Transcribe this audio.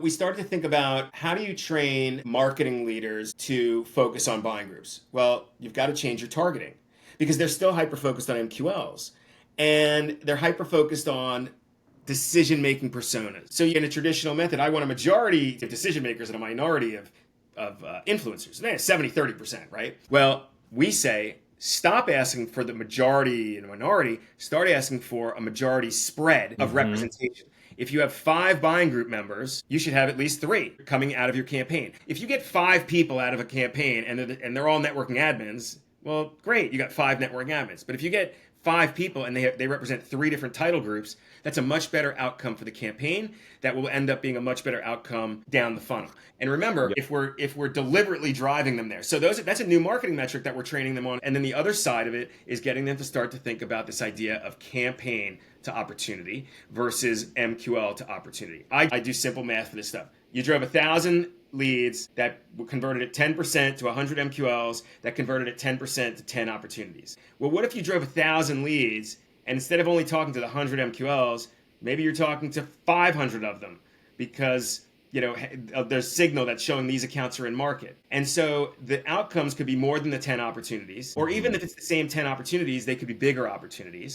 We started to think about how do you train marketing leaders to focus on buying groups? Well, you've got to change your targeting because they're still hyper focused on MQLs and they're hyper focused on decision making personas. So in a traditional method, I want a majority of decision makers and a minority of influencers. Man, 70-30%, right? Well, we say stop asking for the majority and minority, start asking for a majority spread of representation. If you have 5 buying group members, you should have at least 3 coming out of your campaign. If you get 5 people out of a campaign and they're all networking admins, well, great, you got 5 networking admins. But if you get 5 people and they represent 3 different title groups, that's a much better outcome for the campaign. That will end up being a much better outcome down the funnel. And remember, if we're deliberately driving them there, so that's a new marketing metric that we're training them on. And then the other side of it is getting them to start to think about this idea of campaign to opportunity versus MQL to opportunity. I do simple math for this stuff. You drove 1,000 leads that converted at 10% to 100 MQLs that converted at 10% to 10 opportunities. Well, what if you drove 1,000 leads and instead of only talking to the 100 MQLs, maybe you're talking to 500 of them because there's signal that's showing these accounts are in market. And so the outcomes could be more than the 10 opportunities, or even if it's the same 10 opportunities, they could be bigger opportunities.